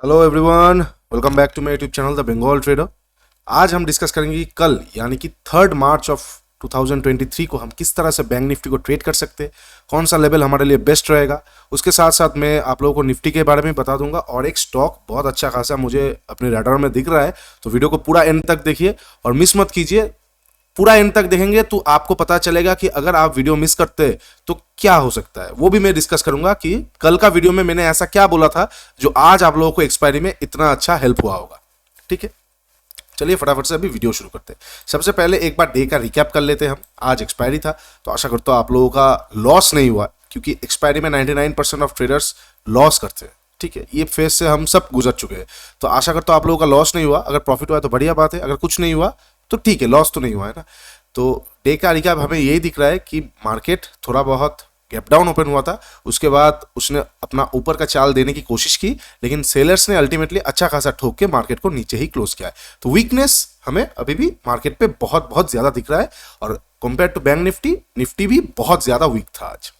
Hello everyone, welcome back to my YouTube channel the Bengal trader. आज हम discuss करेंगे कि कल यानी कि 3 मार्च ऑफ 2023 को हम किस तरह से बैंक निफ्टी को ट्रेड कर सकते हैं, कौन सा लेवल हमारे लिए बेस्ट रहेगा। उसके साथ साथ मैं आप लोगों को निफ्टी के बारे में बता दूंगा और एक स्टॉक बहुत अच्छा खासा मुझे अपने रडार में दिख रहा है। तो वीडियो को पूरा एंड तक देखिए और मिस मत कीजिए। पूरा एंड तक देखेंगे तो आपको पता चलेगा कि अगर आप वीडियो मिस करते हैं तो क्या हो सकता है। वो भी मैं डिस्कस करूंगा कि कल का वीडियो में मैंने ऐसा क्या बोला था जो आज आप लोगों को एक्सपायरी में इतना अच्छा हेल्प हुआ होगा। ठीक है, चलिए फटाफट से अभी वीडियो शुरू करते हैं। सबसे पहले एक बार डे का रिकैप कर लेते हैं हम। आज एक्सपायरी था तो आशा करता हूं आप लोगों का लॉस नहीं हुआ, क्योंकि एक्सपायरी में 99% ऑफ ट्रेडर्स लॉस करते हैं। ठीक है, ये फेज से हम सब गुजर चुके हैं, तो आशा करता हूं आप लोगों का लॉस नहीं हुआ। अगर प्रॉफिट हुआ तो बढ़िया बात है, अगर कुछ नहीं हुआ तो ठीक है, लॉस तो नहीं हुआ है ना। तो डे का रिकैप हमें यही दिख रहा है कि मार्केट थोड़ा बहुत गैप डाउन ओपन हुआ था, उसके बाद उसने अपना ऊपर का चाल देने की कोशिश की, लेकिन सेलर्स ने अल्टीमेटली अच्छा खासा ठोक के मार्केट को नीचे ही क्लोज किया है। तो वीकनेस हमें अभी भी मार्केट पे बहुत बहुत ज्यादा दिख रहा है और compare to bank Nifty, Nifty भी बहुत ज्यादा वीक था आज।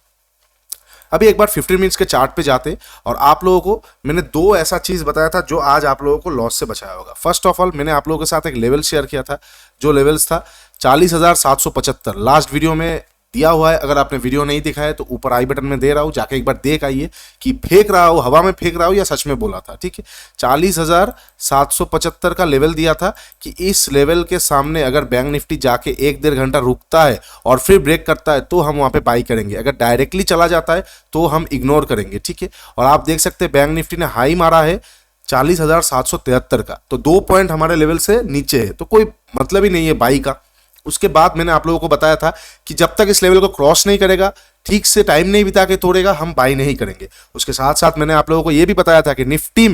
अभी एक बार 15 मिनट्स के चार्ट पे जाते और आप लोगों को मैंने दो ऐसा चीज बताया था जो आज आप लोगों को लॉस से बचाया होगा। फर्स्ट ऑफ ऑल मैंने आप लोगों के साथ एक लेवल शेयर किया था, जो लेवल्स था 40,775 लास्ट वीडियो में दिया हुआ है। अगर आपने वीडियो नहीं दिखा है तो ऊपर आई बटन में दे रहा हूं, जाके एक बार देख आइए कि फेंक रहा हूं, हवा में फेंक रहा हूं या सच में बोला था। ठीक है, 40,775 का लेवल दिया था कि इस लेवल के सामने अगर बैंक निफ्टी जाके 1-1.5 घंटा रुकता है और फिर ब्रेक करता है तो हम वहां पे बाई करेंगे, अगर डायरेक्टली चला जाता है तो हम इग्नोर करेंगे। ठीक है, और आप देख सकते हैं बैंक निफ्टी ने हाई मारा है 40,773 का, तो 2 पॉइंट हमारे लेवल से नीचे है, तो कोई मतलब ही नहीं है बाई का। उसके बाद मैंने आप लोगों को बताया था कि जब तक इस लेवल को क्रॉस नहीं करेगा, ठीक से टाइम नहीं बिता के तोड़ेगा, हम बाई नहीं करेंगे। उसके साथ साथ मैंने आप लोगों को यह भी बताया था कि निफ्टी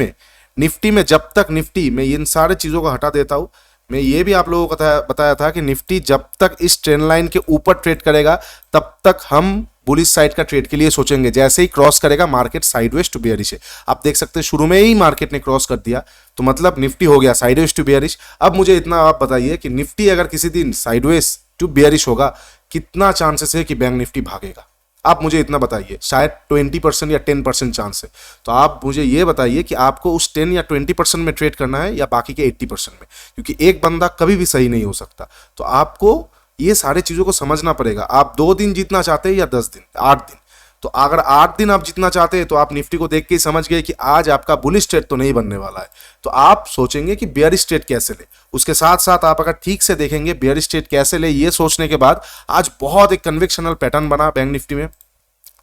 में जब तक निफ्टी में इन सारे चीजों को हटा देता हूं, मैं ये भी आप लोगों को बताया था कि निफ्टी जब तक इस ट्रेंड लाइन के ऊपर ट्रेड करेगा तब तक हम बुलिश साइड का ट्रेड के लिए सोचेंगे। जैसे ही क्रॉस करेगा मार्केट साइडवेज टू बेयरिश है। आप देख सकते हैं शुरू में ही मार्केट ने क्रॉस कर दिया, तो मतलब निफ्टी हो गया साइडवेज टू बेयरिश। अब मुझे इतना आप बताइए कि निफ्टी अगर किसी दिन साइडवेज टू बेयरिश होगा, कितना चांसेस है कि बैंक निफ्टी भागेगा? आप मुझे इतना बताइए। शायद 20% या 10% चांस है। तो आप मुझे ये बताइए कि आपको उस 10 या 20% में ट्रेड करना है या बाकी के 80% में, क्योंकि एक बंदा कभी भी सही नहीं हो सकता। तो आपको ये सारे चीजों को समझना पड़ेगा। आप 2 दिन जीतना चाहते हैं या 10 दिन, 8 दिन? तो अगर 8 दिन आप जीतना चाहते हैं तो आप निफ्टी को देख के ही समझ गए कि आज आपका बुलिश ट्रेड तो नहीं बनने वाला है, तो आप सोचेंगे कि बेयरिश ट्रेड कैसे ले। उसके साथ साथ आप अगर ठीक से देखेंगे बेयरिश ट्रेड कैसे ले, ये सोचने के बाद आज बहुत एक कन्वेक्शनल पैटर्न बना बैंक निफ्टी में,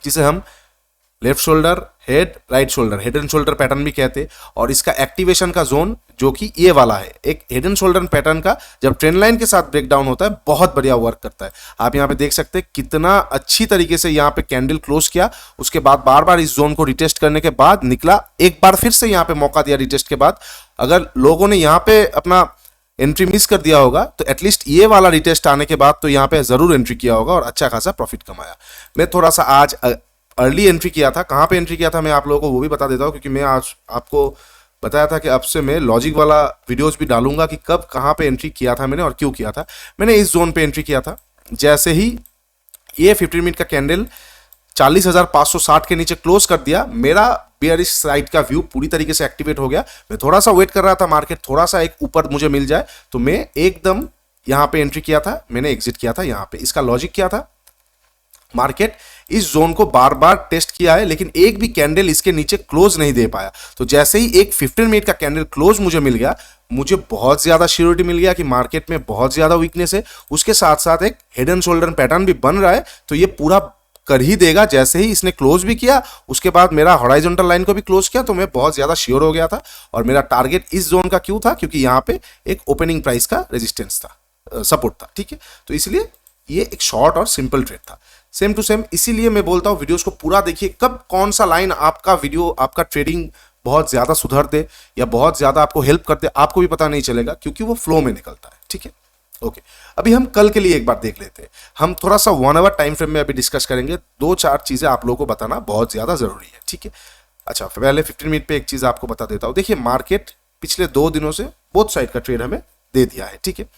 जिसे हम left shoulder head right shoulder head and shoulder pattern भी कहते हैं। और इसका एक्टिवेशन का जोन जो कि ये वाला है, एक हेड एंड शोल्डर पैटर्न का जब ट्रेंड लाइन के साथ ब्रेक डाउन होता है बहुत बढ़िया वर्क करता है। आप यहाँ पे देख सकते हैं कितना अच्छी तरीके से यहाँ पे कैंडल क्लोज किया, उसके बाद बार बार इस जोन को रिटेस्ट करने के बाद निकला, एक बार फिर से यहाँ पे मौका दिया रिटेस्ट के बाद। अगर लोगों ने यहाँ पे अपना एंट्री मिस कर दिया होगा तो एटलीस्ट ये वाला रिटेस्ट आने के बाद तो यहाँ पे जरूर एंट्री किया होगा और अच्छा खासा प्रॉफिट कमाया। मैं थोड़ा सा आज अर्ली एंट्री किया था। कहाँ पे एंट्री किया था मैं आप लोगों को वो भी बता देता हूँ, क्योंकि मैं आज आपको बताया था कि अब से मैं लॉजिक वाला वीडियोस भी डालूंगा कि कब कहाँ पे एंट्री किया था मैंने और क्यों किया था। मैंने इस जोन पे एंट्री किया था। जैसे ही ये 15 मिनट का कैंडल 40,560 के नीचे क्लोज कर दिया, मेरा बेयरिश साइड का व्यू पूरी तरीके से एक्टिवेट हो गया। मैं थोड़ा सा वेट कर रहा था मार्केट थोड़ा सा एक ऊपर मुझे मिल जाए, तो मैं एकदम यहां पे एंट्री किया था, मैंने एग्जिट किया था यहां पे। इसका लॉजिक क्या था? मार्केट इस जोन को बार बार टेस्ट किया है लेकिन एक भी कैंडल इसके नीचे क्लोज नहीं दे पाया। तो जैसे ही एक 15 मिनट का कैंडल क्लोज मुझे मिल गया, मुझे बहुत ज्यादा श्योरिटी मिल गया कि मार्केट में बहुत ज्यादा वीकनेस है। उसके साथ साथ एक हेड एंड शोल्डर पैटर्न भी बन रहा है, तो ये पूरा कर ही देगा। जैसे ही इसने क्लोज भी किया उसके बाद मेरा हॉराइजॉन्टल लाइन को भी क्लोज किया, तो मैं बहुत ज्यादा श्योर हो गया था। और मेरा टारगेट इस जोन का क्यों था? क्योंकि यहाँ पे एक ओपनिंग प्राइस का रेजिस्टेंस था, सपोर्ट था। ठीक है, तो इसलिए ये एक शॉर्ट और सिंपल ट्रेड था, सेम टू सेम। इसीलिए मैं बोलता हूं वीडियोस को पूरा देखिए, कब कौन सा लाइन आपका वीडियो आपका ट्रेडिंग बहुत ज्यादा सुधार दे या बहुत ज्यादा आपको हेल्प कर दे, आपको भी पता नहीं चलेगा, क्योंकि वो फ्लो में निकलता है। ठीक है, ओके। अभी हम कल के लिए एक बार देख लेते हैं। हम थोड़ा सा 1 आवर टाइम फ्रेम में अभी डिस्कस करेंगे। 2-4 चीजें आप लोगों को बताना बहुत ज्यादा जरूरी है। ठीक है, अच्छा पहले 15 मिनट पे एक चीज आपको बता देता हूं। देखिए मार्केट पिछले 2 दिनों से बोथ साइड का ट्रेड हमें दे दिया है। ठीक है,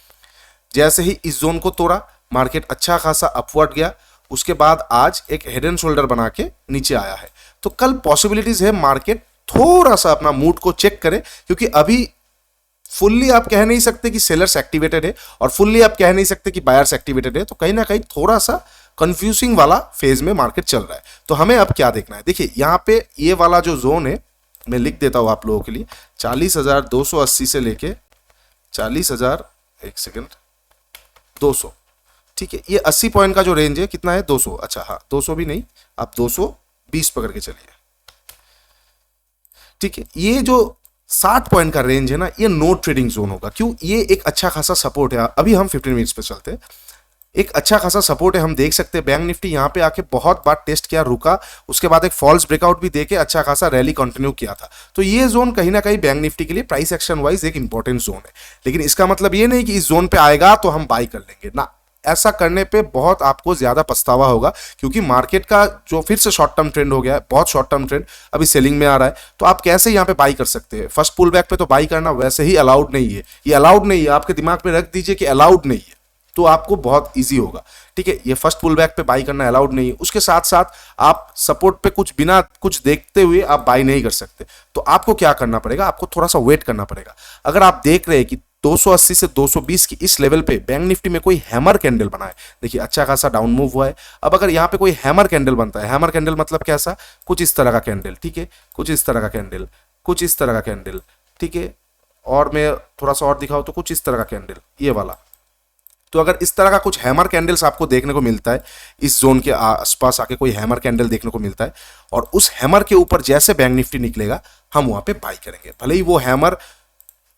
जैसे ही इस जोन को तोड़ा मार्केट अच्छा खासा अपवर्ड गया, उसके बाद आज एक हेड एंड शोल्डर बना के नीचे आया है। तो कल पॉसिबिलिटीज है मार्केट थोड़ा सा अपना मूड को चेक करें, क्योंकि अभी फुल्ली आप कह नहीं सकते कि सेलर्स एक्टिवेटेड है और फुल्ली आप कह नहीं सकते कि बायर्स एक्टिवेटेड है, तो कहीं ना कहीं थोड़ा सा कंफ्यूजिंग वाला फेज में मार्केट चल रहा है। तो हमें अब क्या देखना है, देखिए यहाँ पे ये वाला जो जोन है मैं लिख देता हूं आप लोगों के लिए, 40,280 से लेके 40,000, एक सेकेंड, 200, ठीक है। ये 80 पॉइंट का जो रेंज है कितना है, 200, अच्छा हाँ 200 भी नहीं, आप 220 पकड़ के चलिए, ठीक है। ये जो 60 पॉइंट का रेंज है ना, ये नो ट्रेडिंग जोन होगा। क्यों, ये एक अच्छा खासा सपोर्ट है। अभी हम 15 मिनट्स पे चलते हैं, एक अच्छा खासा सपोर्ट है, हम देख सकते हैं बैंक निफ्टी यहाँ पे आके बहुत बार टेस्ट किया, रुका, उसके बाद एक फॉल्स ब्रेकआउट भी देके अच्छा खासा रैली कंटिन्यू किया था। तो ये जोन कहीं ना कहीं बैंक निफ्टी के लिए प्राइस एक्शन वाइज एक इंपॉर्टेंट जोन है। लेकिन इसका मतलब ये नहीं कि इस जोन पे आएगा तो हम बाई कर लेंगे ना, ऐसा करने पे बहुत आपको ज्यादा पछतावा होगा, क्योंकि मार्केट का जो फिर से शॉर्ट टर्म ट्रेंड हो गया है, बहुत शॉर्ट टर्म ट्रेंड अभी सेलिंग में आ रहा है। तो आप कैसे यहाँ पे बाई कर सकते हैं, फर्स्ट पुल बैक पे तो बाई करना वैसे ही अलाउड नहीं है, ये अलाउड नहीं है, आपके दिमाग में रख दीजिए कि अलाउड नहीं है, तो आपको बहुत इजी होगा, ठीक है। ये फर्स्ट पुल बैक पे बाई करना अलाउड नहीं है, उसके साथ साथ आप सपोर्ट पे कुछ बिना कुछ देखते हुए आप बाई नहीं कर सकते। तो आपको क्या करना पड़ेगा, आपको थोड़ा सा वेट करना पड़ेगा। अगर आप देख रहे हैं कि 280 से 220 की इस लेवल पे बैंक निफ्टी में कोई हैमर कैंडल बना है, देखिए अच्छा खासा डाउन मूव हुआ है। अब अगर यहाँ पे कोई हैमर कैंडल बनता है, हैमर कैंडल मतलब कैसा, कुछ इस तरह का कैंडल, ठीक है, कुछ इस तरह का कैंडल, कुछ इस तरह का कैंडल, ठीक है, और मैं थोड़ा सा और दिखाऊं तो कुछ इस तरह का कैंडल, ये वाला। तो अगर इस तरह का कुछ हैमर कैंडल्स आपको देखने को मिलता है, इस जोन के आसपास आके कोई हैमर कैंडल देखने को मिलता है, और उस हैमर के ऊपर जैसे बैंक निफ्टी निकलेगा हम वहां पे बाई करेंगे। भले ही वो हैमर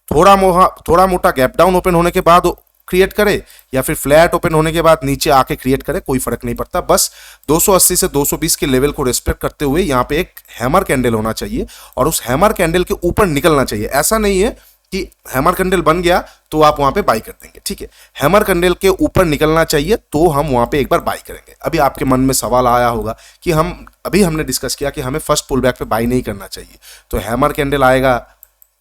थोड़ा मोटा गैप डाउन ओपन होने के बाद क्रिएट करे या फिर फ्लैट ओपन होने के बाद नीचे आके क्रिएट करे, कोई फर्क नहीं पड़ता। बस 280 से 220 के लेवल को रिस्पेक्ट करते हुए यहाँ पे एक हैमर कैंडल होना चाहिए और उस हैमर कैंडल के ऊपर निकलना चाहिए। ऐसा नहीं है कि हैमर कैंडल बन गया तो आप वहां पे बाई कर देंगे, ठीक है। हैमर कैंडल के ऊपर निकलना चाहिए तो हम वहां पे एक बार बाई करेंगे। अभी आपके मन में सवाल आया होगा कि हमने डिस्कस किया कि हमें फर्स्ट पुल बैक पे बाई नहीं करना चाहिए, तो हैमर कैंडल आएगा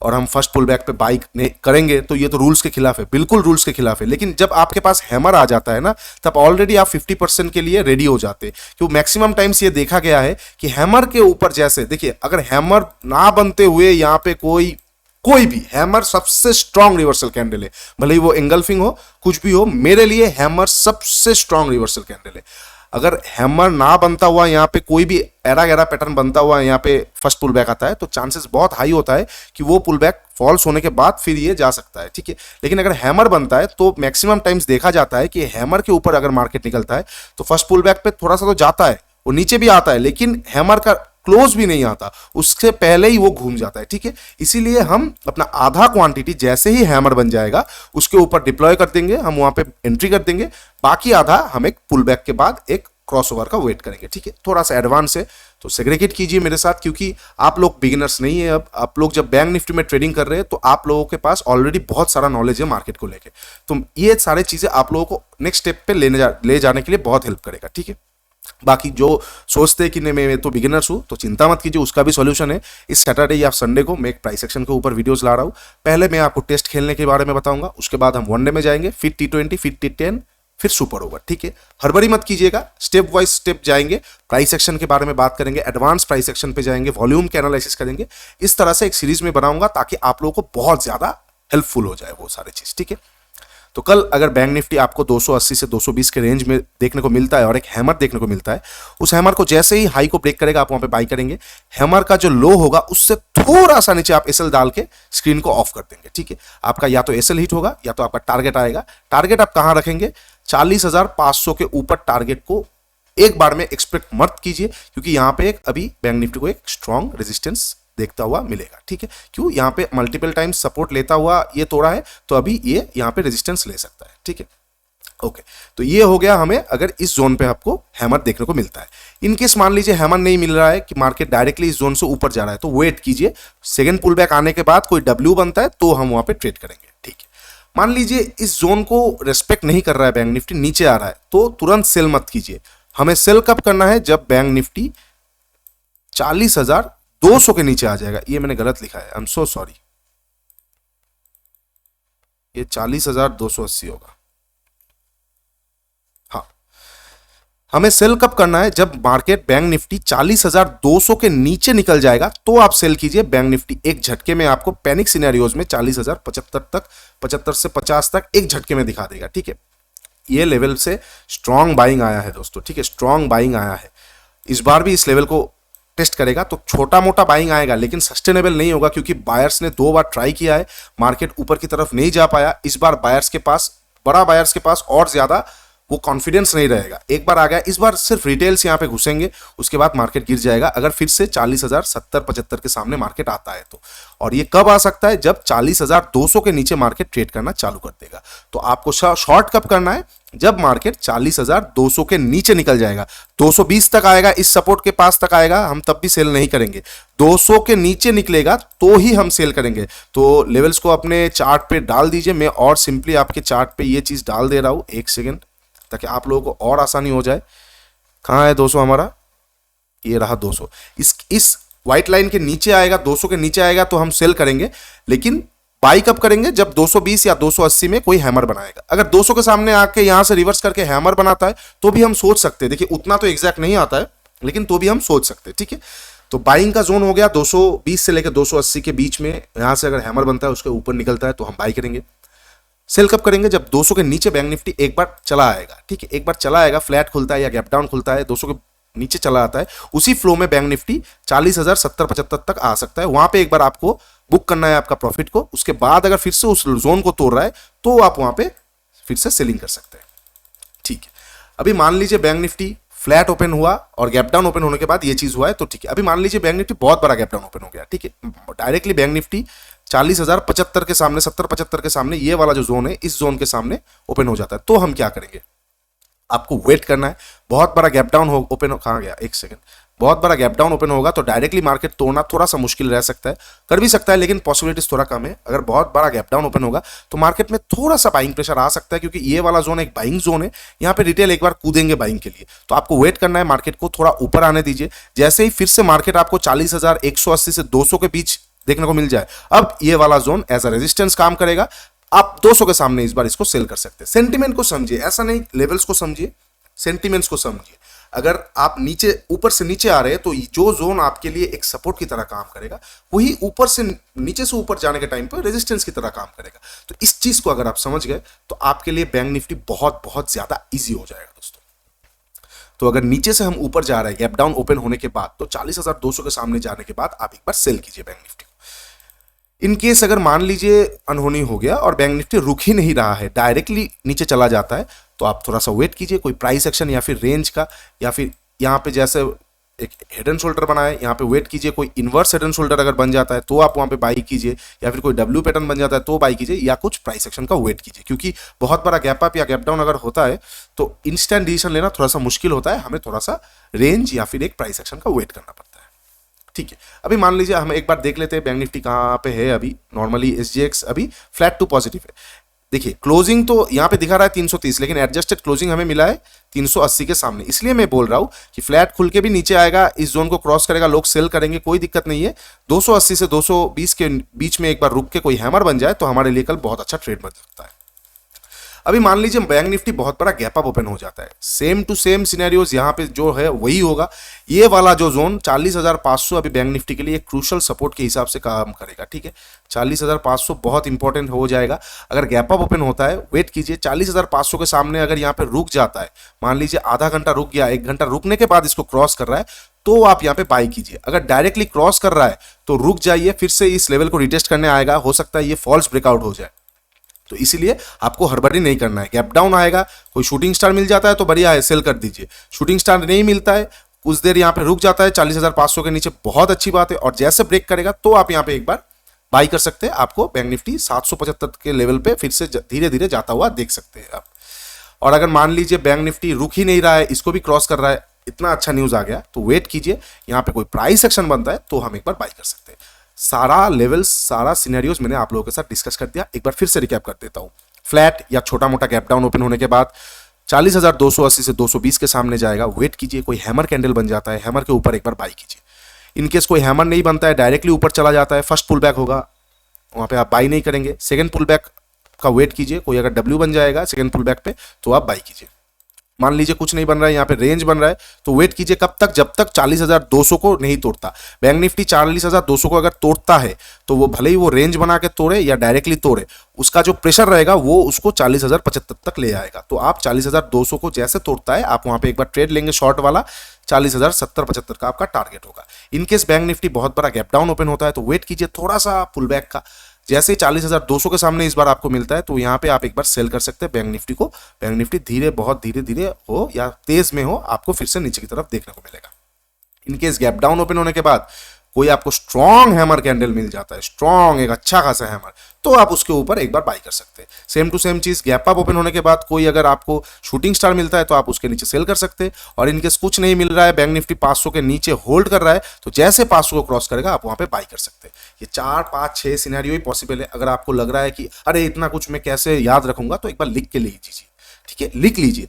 और हम फर्स्ट पुल बैक पे बाई करेंगे तो ये तो रूल्स के खिलाफ है, बिल्कुल रूल्स के खिलाफ है। लेकिन जब आपके पास हैमर आ जाता है ना, तब ऑलरेडी आप 50% के लिए रेडी हो जाते हैं। क्योंकि मैक्सिमम टाइम्स ये देखा गया है कि हैमर के ऊपर जैसे देखिए, अगर हैमर ना बनते हुए यहाँ पे कोई भी हैमर सबसे स्ट्रॉन्ग रिवर्सल कैंडल है, भले ही वो एंगल्फिंग हो, कुछ भी हो, मेरे लिए हैमर सबसे स्ट्रॉन्ग रिवर्सल कैंडल है। अगर हैमर ना बनता हुआ यहाँ पे कोई भी एरा गैरा पैटर्न बनता हुआ यहाँ पे फर्स्ट पुल बैक आता है तो चांसेस बहुत हाई होता है कि वो पुल बैक फॉल्स होने के बाद फिर ये जा सकता है, ठीक है। लेकिन अगर हैमर बनता है तो मैक्सिमम टाइम्स देखा जाता है कि हैमर के ऊपर अगर मार्केट निकलता है तो फर्स्ट पुल बैक पे थोड़ा सा तो जाता है, वो नीचे भी आता है, लेकिन हैमर का क्लोज भी नहीं आता, उससे पहले ही वो घूम जाता है, ठीक है। इसीलिए हम अपना आधा क्वांटिटी जैसे ही हैमर बन जाएगा उसके ऊपर डिप्लॉय कर देंगे, हम वहां पे एंट्री कर देंगे, बाकी आधा हम एक पुल बैक के बाद एक क्रॉसओवर का वेट करेंगे, ठीक है। थोड़ा सा एडवांस है तो सेग्रीगेट कीजिए मेरे साथ, क्योंकि आप लोग बिगिनर्स नहीं है। अब आप लोग जब बैंक निफ्टी में ट्रेडिंग कर रहे हैं तो आप लोगों के पास ऑलरेडी बहुत सारा नॉलेज है मार्केट को लेके, तो ये सारी चीजें आप लोगों को नेक्स्ट स्टेप पे ले जाने के लिए बहुत हेल्प करेगा, ठीक है। बाकी जो सोचते हैं कि नहीं मैं तो बिगिनर्स हूं, तो चिंता मत कीजिए, उसका भी सॉल्यूशन है। इस सैटरडे या संडे को मैं एक प्राइस एक्शन के ऊपर वीडियोस ला रहा हूं। पहले मैं आपको टेस्ट खेलने के बारे में बताऊंगा, उसके बाद हम वनडे में जाएंगे, फिर T20, फिर T10, फिर सुपर ओवर, ठीक है। हड़बड़ी मत कीजिएगा, स्टेप वाइज स्टेप जाएंगे, प्राइस एक्शन के बारे में बात करेंगे, एडवांस प्राइस एक्शन पे जाएंगे, वॉल्यूम के एनालिसिस करेंगे। इस तरह से एक सीरीज में बनाऊंगा ताकि आप लोगों को बहुत ज्यादा हेल्पफुल हो जाए वो सारी चीज, ठीक है। तो कल अगर बैंक निफ्टी आपको 280 से 220 के रेंज में देखने को मिलता है और एक हैमर देखने को मिलता है, उस हैमर को जैसे ही हाई को ब्रेक करेगा आप वहां पे बाई करेंगे। हैमर का जो लो होगा उससे थोड़ा सा नीचे आप एसएल डाल के स्क्रीन को ऑफ कर देंगे, ठीक है। आपका या तो एसएल हिट होगा या तो आपका टारगेट आएगा। टारगेट आप कहां रखेंगे, 40,500 के ऊपर टारगेट को एक बार में एक्सपेक्ट मत कीजिए, क्योंकि यहां पे अभी बैंक निफ्टी को एक स्ट्रॉन्ग रेजिस्टेंस देखता हुआ मिलेगा, ठीक है। क्यों, यहाँ पे मल्टीपल टाइम सपोर्ट लेता हुआ ये तोड़ा है तो अभी ये यहाँ पे रेजिस्टेंस ले सकता है, ठीक है। ओके, तो ये हो गया हमें अगर इस जोन पे आपको हैमर देखने को मिलता है। इनकेस मान लीजिए हैमर नहीं मिल रहा है कि मार्केट डायरेक्टली इस जोन से ऊपर जा रहा है, तो वेट कीजिए, सेकंड पुल बैक आने के बाद कोई डब्ल्यू बनता है तो हम वहां पे ट्रेड करेंगे, ठीक है। मान लीजिए इस जोन को रेस्पेक्ट नहीं कर रहा है बैंक निफ्टी, नीचे आ रहा है, तो तुरंत सेल मत कीजिए। हमें सेल कब करना है, जब बैंक निफ्टी 40,200 के नीचे आ जाएगा। ये मैंने गलत लिखा है, आई एम सो सॉरी, ये 40,280 होगा। हाँ, हमें सेल कब करना है? जब मार्केट बैंक निफ्टी 40,200 के नीचे निकल जाएगा तो आप सेल कीजिए। बैंक निफ्टी एक झटके में आपको पैनिक सिनेरियोज में 40,075 तक, 75 से 50 तक एक झटके में दिखा देगा। ठीक है, ये लेवल से स्ट्रॉन्ग बाइंग आया है दोस्तों। ठीक है, स्ट्रॉन्ग बाइंग आया है। इस बार भी इस लेवल को टेस्ट करेगा तो छोटा मोटा बाइंग आएगा, लेकिन सस्टेनेबल नहीं होगा, क्योंकि बायर्स ने 2 बार ट्राई किया है, मार्केट ऊपर की तरफ नहीं जा पाया। इस बार बायर्स के पास, बड़ा बायर्स के पास और ज्यादा वो कॉन्फिडेंस नहीं रहेगा। एक बार आ गया, इस बार सिर्फ रिटेल्स यहां पे घुसेंगे, उसके बाद मार्केट गिर जाएगा अगर फिर से 40,070-75 के सामने मार्केट आता है तो। और ये कब आ सकता है? जब 40,200 के नीचे मार्केट ट्रेड करना चालू कर देगा। तो आपको शॉर्ट कब करना है? जब मार्केट 40,200 के नीचे निकल जाएगा, 220 तक आएगा, इस सपोर्ट के पास तक आएगा, हम तब भी सेल नहीं करेंगे। 200 के नीचे निकलेगा तो ही हम सेल करेंगे। तो लेवल्स को अपने चार्ट पे डाल दीजिए। मैं और सिंपली आपके चार्ट पे ये चीज डाल दे रहा हूं, एक सेकेंड, ताकि आप लोगों को और आसानी हो जाए। कहां है 200 हमारा? ये रहा 200। इस व्हाइट लाइन के नीचे आएगा, 200 के नीचे आएगा तो हम सेल करेंगे, लेकिन बाई कब करेंगे? जब 220 या 280 में कोई हैमर बनाएगा। अगर 200 के सामने आके यहां से रिवर्स करके हैमर बनाता है तो भी हम सोच सकते हैं। देखिए, उतना तो एग्जैक्ट नहीं आता है, लेकिन तो भी हम सोच सकते हैं। ठीक है, तो बाइंग का जोन हो गया 220 से लेकर 280 के बीच में। यहां से अगर हैमर बनता है, उसके ऊपर निकलता है तो हम बाई करेंगे। सेल कब करेंगे? जब 200 के नीचे बैंक निफ्टी एक बार चला आएगा। ठीक है, एक बार चला आएगा, फ्लैट खुलता है या गैप डाउन खुलता है, 200 के नीचे चला आता है, उसी फ्लो में बैंक निफ्टी 40,070-75 तक आ सकता है। वहां पे एक बार आपको बुक करना है आपका प्रॉफिट को। उसके बाद अगर फिर से उस जोन को तोड़ रहा है तो आप वहां पे फिर से सेलिंग कर सकते हैं। ठीक है, अभी मान लीजिए बैंक निफ्टी फ्लैट ओपन हुआ और गैप डाउन ओपन होने के बाद ये चीज हुआ है, तो ठीक है। अभी मान लीजिए बैंक निफ्टी बहुत बड़ा गैप डाउन ओपन हो गया। ठीक है, डायरेक्टली बैंक निफ्टी 40,075 के सामने, 70-75 के सामने, ये वाला जो जोन है, इस जोन के सामने ओपन हो जाता है, तो हम क्या करेंगे? आपको वेट करना है। बहुत बड़ा गैप डाउन हो ओपन, कहां गया, एक सेकंड, बहुत बड़ा गैप डाउन ओपन होगा तो डायरेक्टली मार्केट तोड़ना थोड़ा सा मुश्किल रह सकता है, कर भी सकता है, लेकिन पॉसिबिलिटीज थोड़ा कम है। अगर बहुत बड़ा गैप डाउन ओपन होगा तो मार्केट में थोड़ा सा बाइंग प्रेशर आ सकता है, क्योंकि ये वाला जोन एक बाइंग जोन है। यहाँ पे रिटेल एक बार कूदेंगे बाइंग के लिए, तो आपको वेट करना है, मार्केट को थोड़ा ऊपर आने दीजिए। जैसे ही फिर से मार्केट आपको 40,180 से 200 के बीच देखने को मिल जाए, अब ये वाला जोन एज अ रेजिस्टेंस काम करेगा। आप 200 के सामने इस बार इसको सेल कर सकते हैं। सेंटिमेंट को समझिए, ऐसा नहीं लेवल्स को समझिए, सेंटिमेंट्स को समझिए। अगर आप नीचे, ऊपर से नीचे आ रहे हैं तो जो जोन आपके लिए एक सपोर्ट की तरह काम करेगा, वही ऊपर से नीचे से ऊपर जाने के टाइम पर रेजिस्टेंस की तरह काम करेगा। तो इस चीज को अगर आप समझ गए तो आपके लिए बैंक निफ्टी बहुत बहुत ज्यादा इजी हो जाएगा दोस्तों। तो अगर नीचे से हम ऊपर जा रहे हैं गैप डाउन ओपन होने के बाद, तो 40,200 के सामने जाने के बाद आप एक बार सेल कीजिए बैंक निफ्टी को। इन केस अगर मान लीजिए अनहोनी हो गया और बैंक निफ्टी रुक ही नहीं रहा है, डायरेक्टली नीचे चला जाता है, तो आप थोड़ा सा वेट कीजिए, कोई प्राइस एक्शन या फिर रेंज का, या फिर यहाँ पे जैसे एक हेड एंड शोल्डर बना है, यहाँ पे वेट कीजिए। कोई इन्वर्स हेड एंड शोल्डर अगर बन जाता है तो आप वहाँ पे बाई कीजिए, या फिर कोई डब्ल्यू पैटर्न बन जाता है तो बाई कीजिए, या कुछ प्राइस एक्शन का वेट कीजिए। क्योंकि बहुत बड़ा गैप अप या गैप डाउन अगर होता है तो इंस्टेंट डिसीजन लेना थोड़ा सा मुश्किल होता है, हमें थोड़ा सा रेंज या फिर एक प्राइस एक्शन का वेट करना पड़ता है। ठीक है, अभी मान लीजिए हम एक बार देख लेते हैं बैंक निफ्टी कहाँ पे है अभी। नॉर्मली एसजीएक्स अभी फ्लैट टू पॉजिटिव है। देखिए, क्लोजिंग तो यहाँ पे दिखा रहा है 330, लेकिन एडजस्टेड क्लोजिंग हमें मिला है 380 के सामने। इसलिए मैं बोल रहा हूँ कि फ्लैट खुल के भी नीचे आएगा, इस जोन को क्रॉस करेगा, लोग सेल करेंगे, कोई दिक्कत नहीं है। 280 से 220 के बीच में एक बार रुक के कोई हैमर बन जाए तो हमारे लिए कल बहुत अच्छा ट्रेड बन सकता है। अभी मान लीजिए बैंक निफ्टी बहुत बड़ा गैप अप ओपन हो जाता है, सेम टू सेम सिनेरियोज यहाँ पे जो है वही होगा। ये वाला जो जोन 40,500 अभी बैंक निफ्टी के लिए क्रूशल सपोर्ट के हिसाब से काम करेगा। ठीक है, 40,500 बहुत इंपॉर्टेंट हो जाएगा। अगर गैप अप ओपन होता है, वेट कीजिए, 40,500 के सामने अगर यहाँ पे रुक जाता है, मान लीजिए आधा घंटा रुक गया, 1 घंटा रुकने के बाद इसको क्रॉस कर रहा है, तो आप यहाँ पे बाई कीजिए। अगर डायरेक्टली क्रॉस कर रहा है तो रुक जाइए, फिर से इस लेवल को रिटेस्ट करने आएगा, हो सकता है ये फॉल्स ब्रेकआउट हो जाए। तो इसीलिए आपको हड़बड़ी नहीं करना है। गैप डाउन आएगा, कोई शूटिंग स्टार मिल जाता है तो बढ़िया है, सेल कर दीजिए। शूटिंग स्टार नहीं मिलता है, कुछ देर यहाँ पे रुक जाता है 40,500 के नीचे, बहुत अच्छी बात है। और जैसे ब्रेक करेगा तो आप यहाँ पे एक बार बाई कर सकते हैं। आपको बैंक निफ्टी 775 के लेवल पे फिर से धीरे धीरे जाता हुआ देख सकते हैं आप। और अगर मान लीजिए बैंक निफ्टी रुक ही नहीं रहा है, इसको भी क्रॉस कर रहा है, इतना अच्छा न्यूज आ गया, तो वेट कीजिए, यहाँ पे कोई प्राइस एक्शन बनता है तो हम एक बार बाई कर सकते हैं। सारा लेवल्स, सारा सिनेरियोज मैंने आप लोगों के साथ डिस्कस कर दिया। एक बार फिर से रिकैप कर देता हूं। फ्लैट या छोटा मोटा गैप डाउन ओपन होने के बाद 40,280 से 220 के सामने जाएगा, वेट कीजिए, कोई हैमर कैंडल बन जाता है, हैमर के ऊपर एक बार बाई कीजिए। इनकेस कोई हैमर नहीं बनता है, डायरेक्टली ऊपर चला जाता है, फर्स्ट पुल बैक होगा, वहां पे आप बाई नहीं करेंगे। सेकंड पुल बैक का वेट कीजिए, कोई अगर डब्ल्यू बन जाएगा सेकंड पुल बैक पे तो आप बाई कीजिए। मान लीजिए कुछ नहीं बन रहा है, यहाँ पे रेंज बन रहा है, तो वेट कीजिए कब तक, जब तक 40,200 को नहीं तोड़ता। बैंक निफ्टी 40,200 को अगर तोड़ता है तो वो भले ही वो रेंज बना के तोड़े या डायरेक्टली तोड़े, उसका जो प्रेशर रहेगा वो उसको 40,075 तक ले आएगा। तो आप 40,200 को जैसे तोड़ता है आप वहां पे एक बार ट्रेड लेंगे शॉर्ट वाला, 40,070-75 का आपका टारगेट होगा। इनकेस बैंक निफ्टी बहुत बड़ा गैप डाउन ओपन होता है तो वेट कीजिए थोड़ा सा पुल बैक का, जैसे 40,200 के सामने इस बार आपको मिलता है तो यहाँ पे आप एक बार सेल कर सकते हैं बैंक निफ्टी को। बैंक निफ्टी धीरे बहुत धीरे धीरे हो या तेज में हो, आपको फिर से नीचे की तरफ देखने को मिलेगा। इनकेस गैप डाउन ओपन होने के बाद कोई आपको स्ट्रॉन्ग हैमर कैंडल मिल जाता है, स्ट्रॉन्ग एक अच्छा खासा हैमर, तो आप उसके ऊपर एक बार बाई कर सकते हैं। सेम टू सेम चीज गैप अप ओपन होने के बाद कोई अगर आपको शूटिंग स्टार मिलता है तो आप उसके नीचे सेल कर सकते हैं। और इनकेस कुछ नहीं मिल रहा है, बैंक निफ्टी 500 के नीचे होल्ड कर रहा है, तो जैसे 500 को क्रॉस करेगा आप वहां पे बाई कर सकते हैं। ये 4 5 6 सिनेरियो ही पॉसिबल है। अगर आपको लग रहा है कि अरे इतना कुछ मैं कैसे याद रखूंगा, तो एक बार लिख के लीजिए, ठीक है, लिख लीजिए।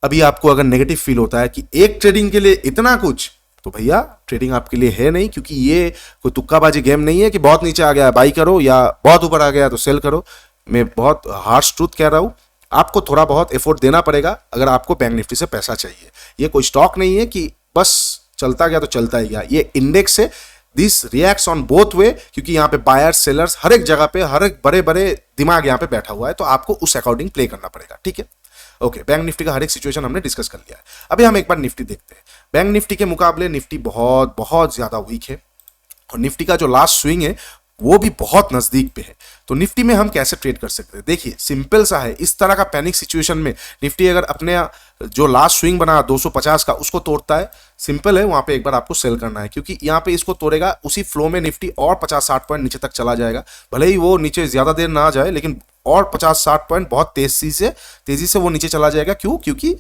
अभी आपको अगर नेगेटिव फील होता है कि एक ट्रेडिंग के लिए इतना कुछ, तो भैया ट्रेडिंग आपके लिए है नहीं, क्योंकि ये कोई तुक्काबाजी गेम नहीं है कि बहुत नीचे आ गया बाई करो या बहुत ऊपर आ गया तो सेल करो। मैं बहुत हार्श ट्रूथ कह रहा हूं, आपको थोड़ा बहुत एफर्ट देना पड़ेगा अगर आपको बैंक निफ्टी से पैसा चाहिए। ये कोई स्टॉक नहीं है कि बस चलता गया तो चलता ही गया, ये इंडेक्स है। This reacts on both way, क्योंकि यहाँ पे बायर्स सेलर्स हर एक जगह पे, हर एक बड़े बड़े दिमाग यहाँ पे बैठा हुआ है, तो आपको उस अकॉर्डिंग प्ले करना पड़ेगा, ठीक है। ओके, बैंक निफ्टी का हर एक सिचुएशन हमने डिस्कस कर लिया है। अभी हम एक बार निफ्टी देखते हैं। बैंक निफ्टी के मुकाबले निफ्टी बहुत बहुत ज्यादा वीक है, और निफ्टी का जो लास्ट स्विंग है वो भी बहुत नजदीक पे है। तो निफ्टी में हम कैसे ट्रेड कर सकते हैं, देखिए सिंपल सा है। इस तरह का पैनिक सिचुएशन में निफ्टी अगर अपने जो लास्ट स्विंग बना 250 का उसको तोड़ता है, सिंपल है, वहां पे एक बार आपको सेल करना है, क्योंकि यहाँ पे इसको तोड़ेगा उसी फ्लो में निफ्टी और 50-60 पॉइंट नीचे तक चला जाएगा। भले ही वो नीचे ज्यादा देर ना आ जाए, लेकिन और 50-60 पॉइंट बहुत तेजी से वो नीचे चला जाएगा। क्यों? क्योंकि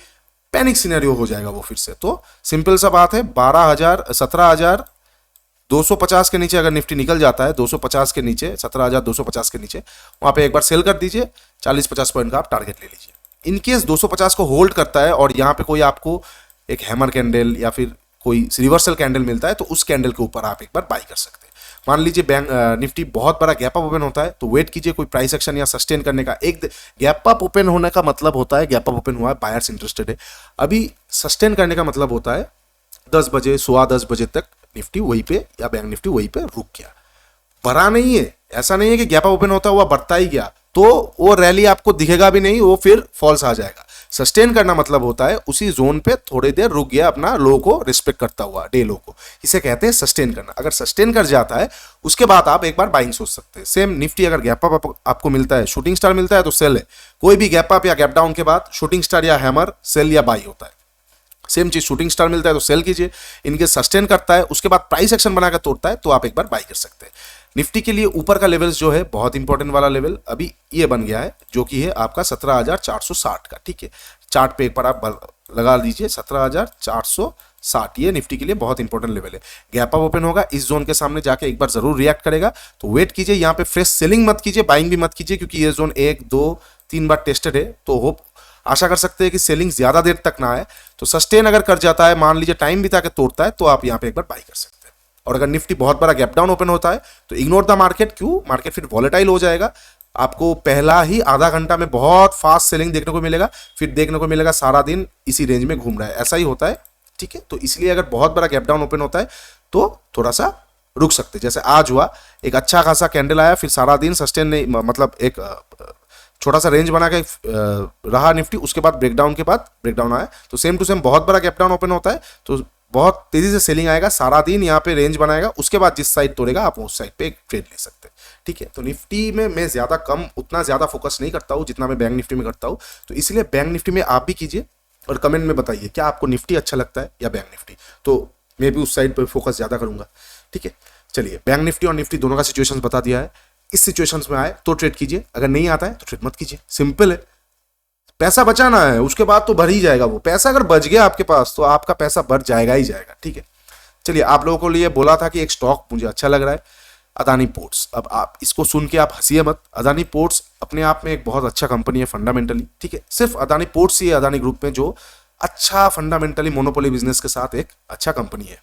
पैनिक सिनेरियो हो जाएगा वो फिर से। तो सिंपल सा बात है, 17,250 के नीचे अगर निफ्टी निकल जाता है, 250 के नीचे, 17,250 के नीचे, वहां पे एक बार सेल कर दीजिए, 40-50 पॉइंट का आप टारगेट ले लीजिए। इनकेस 250 को होल्ड करता है और यहाँ पे कोई आपको एक हैमर कैंडल या फिर कोई रिवर्सल कैंडल मिलता है, तो उस कैंडल के ऊपर आप एक बार बाई कर सकते हैं। मान लीजिए बैंक निफ्टी बहुत बड़ा गैप अप ओपन होता है, तो वेट कीजिए कोई प्राइस एक्शन या सस्टेन करने का। एक गैप अप ओपन होने का मतलब होता है गैप अप ओपन हुआ है, बायर्स इंटरेस्टेड है। अभी सस्टेन करने का मतलब होता है 10 बजे 10:15 बजे तक निफ्टी वहीं पे या बैंक निफ्टी वहीं पे रुक गया, बढ़ा नहीं है। ऐसा नहीं है कि गैप अप ओपन होता हुआ बढ़ता ही गया, तो वो रैली आपको दिखेगा भी नहीं, वो फिर फॉल्स आ जाएगा। सस्टेन करना मतलब होता है उसी जोन पे थोड़ी देर रुक गया, अपना लो को रिस्पेक्ट करता हुआ, डे लो को, इसे कहते हैं सस्टेन करना। अगर सस्टेन कर जाता है उसके बाद आप एक बार बाइंग सोच सकते हैं। सेम निफ्टी अगर गैप अप आपको मिलता है, शूटिंग स्टार मिलता है तो सेल है। कोई भी गैप अप या गैप डाउन के बाद शूटिंग स्टार या हैमर, सेल या बाई होता है। सेम चीज शूटिंग स्टार मिलता है तो सेल कीजिए। इनके सस्टेन करता है उसके बाद प्राइस एक्शन बनाकर तोड़ता है तो आप एक बार बाई कर सकते हैं। निफ्टी के लिए ऊपर का लेवल्स जो है, बहुत इंपॉर्टेंट वाला लेवल अभी ये बन गया है, जो कि है आपका 17,460 का, ठीक है। चार्ट पे एक बार आप लगा लीजिए 17,460, ये निफ्टी के लिए बहुत इंपॉर्टेंट लेवल है। गैप अप ओपन होगा, इस जोन के सामने जाके एक बार जरूर रिएक्ट करेगा, तो वेट कीजिए। यहाँ पे फ्रेश सेलिंग मत कीजिए, बाइंग भी मत कीजिए, क्योंकि ये जोन 1 2 3 बार टेस्टेड है, तो होप आशा कर सकते हैं कि सेलिंग ज्यादा देर तक ना आए। तो सस्टेन अगर कर जाता है, मान लीजिए टाइम बिता के तोड़ता है, तो आप यहाँ पे एक बार बाई कर सकते हैं। और अगर निफ्टी बहुत बड़ा गैप डाउन ओपन होता है तो इग्नोर द मार्केट। क्यों? मार्केट फिर वॉलेटाइल हो जाएगा, आपको पहला ही आधा घंटा में बहुत फास्ट सेलिंग देखने को मिलेगा, फिर देखने को मिलेगा सारा दिन इसी रेंज में घूम रहा है, ऐसा ही होता है, ठीक है। तो इसलिए अगर बहुत बड़ा गैप डाउन ओपन होता है तो थोड़ा सा रुक सकते हैं। जैसे आज हुआ, एक अच्छा खासा कैंडल आया, फिर सारा दिन सस्टेन नहीं, मतलब एक छोटा सा रेंज बना के रहा निफ्टी, उसके बाद ब्रेकडाउन आया। तो सेम टू सेम बहुत बड़ा गैप डाउन ओपन होता है तो बहुत तेजी से सेलिंग आएगा, सारा दिन यहाँ पे रेंज बनाएगा, उसके बाद जिस साइड तोड़ेगा आप उस साइड पे एक ट्रेड ले सकते हैं, ठीक है। तो निफ्टी में मैं उतना ज्यादा फोकस नहीं करता हूँ जितना मैं बैंक निफ्टी में करता हूँ। तो इसलिए बैंक निफ्टी में आप भी कीजिए और कमेंट में बताइए क्या आपको निफ्टी अच्छा लगता है या बैंक निफ्टी, तो मैं भी उस साइड पर फोकस ज्यादा करूंगा, ठीक है। चलिए, बैंक निफ्टी और निफ्टी दोनों का सिचुएशन बता दिया है। इस सिचुएशंस में आए तो ट्रेड कीजिए, अगर नहीं आता है तो ट्रेड मत कीजिए, सिंपल है। पैसा बचाना है, उसके बाद तो भर ही जाएगा वो पैसा। अगर बच गया आपके पास तो आपका पैसा भर जाएगा ही जाएगा, ठीक है। चलिए, आप लोगों को लिए बोला था कि एक स्टॉक मुझे अच्छा लग रहा है, अदानी पोर्ट्स। अब आप इसको सुन के आप हंसिए मत, अदानी पोर्ट्स अपने आप में एक बहुत अच्छा कंपनी है फंडामेंटली, ठीक है। सिर्फ अदानी पोर्ट्स ही है अदानी ग्रुप में जो अच्छा फंडामेंटली मोनोपोली बिजनेस के साथ एक अच्छा कंपनी है।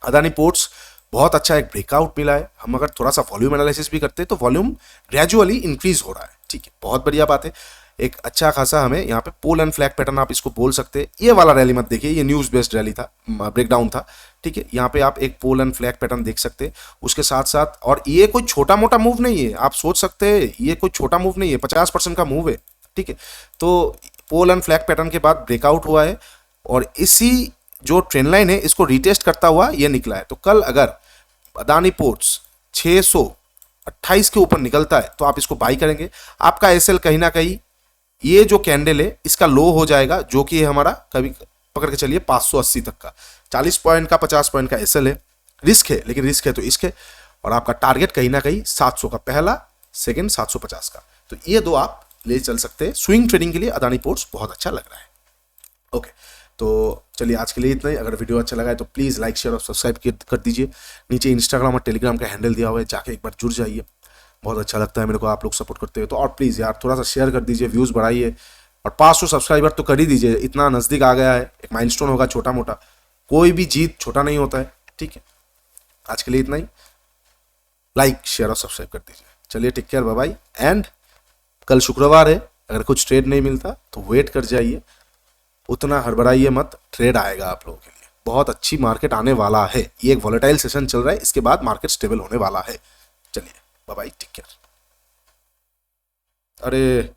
अदानी पोर्ट्स बहुत अच्छा एक ब्रेकआउट मिला है। हम अगर थोड़ा सा वॉल्यूम एनालिसिस भी करते हैं तो वॉल्यूम ग्रेजुअली इंक्रीज हो रहा है, ठीक है, बहुत बढ़िया बात है। एक अच्छा खासा हमें यहाँ पे पोल एंड फ्लैग पैटर्न आप इसको बोल सकते हैं। ये वाला रैली मत देखिए, ये न्यूज़ बेस्ड रैली था, ब्रेकडाउन था, ठीक है। यहाँ पे आप एक पोल एंड फ्लैग पैटर्न देख सकते हैं उसके साथ साथ, और ये कोई छोटा मोटा मूव नहीं है, आप सोच सकते हैं ये कोई छोटा मूव नहीं है, 50% का मूव है, ठीक है। तो पोल एंड फ्लैग पैटर्न के बाद ब्रेकआउट हुआ है और इसी जो ट्रेंड लाइन है इसको रिटेस्ट करता हुआ ये निकला है। तो कल अगर अदानी पोर्ट्स 628 के ऊपर निकलता है तो आप इसको बाई करेंगे। आपका एसएल कहीं ना कहीं ये जो कैंडल है इसका लो हो जाएगा, जो कि हमारा कभी पकड़ के चलिए 580 तक का, 40 पॉइंट का 50 पॉइंट का एसएल है। रिस्क है, लेकिन रिस्क है तो इसके, और आपका टारगेट कहीं ना कहीं 700 का, पहला सेकंड 750 का। तो ये दो आप ले चल सकते हैं स्विंग ट्रेडिंग के लिए। अदानी पोर्ट्स बहुत अच्छा लग रहा है। ओके, तो चलिए आज के लिए इतना ही। अगर वीडियो अच्छा लगा है तो प्लीज़ लाइक शेयर और सब्सक्राइब कर दीजिए। नीचे इंस्टाग्राम और टेलीग्राम का हैंडल दिया हुआ है, जाके एक बार जुड़ जाइए। बहुत अच्छा लगता है मेरे को आप लोग सपोर्ट करते हो तो, और प्लीज़ यार थोड़ा सा शेयर कर दीजिए, व्यूज़ बढ़ाइए, और 500 सब्सक्राइबर तो कर ही दीजिए। इतना नज़दीक आ गया है, एक माइलस्टोन होगा छोटा मोटा, कोई भी जीत छोटा नहीं होता है, ठीक है। आज के लिए इतना ही, लाइक शेयर और सब्सक्राइब कर दीजिए। चलिए take care, bye bye. And कल शुक्रवार है, अगर कुछ ट्रेड नहीं मिलता तो वेट कर जाइए, उतना हड़बड़ाइए मत, ट्रेड आएगा आप लोगों के लिए। बहुत अच्छी मार्केट आने वाला है, ये एक वॉलेटाइल सेशन चल रहा है, इसके बाद मार्केट स्टेबल होने वाला है। चलिए बाय बाय, टेक केयर। अरे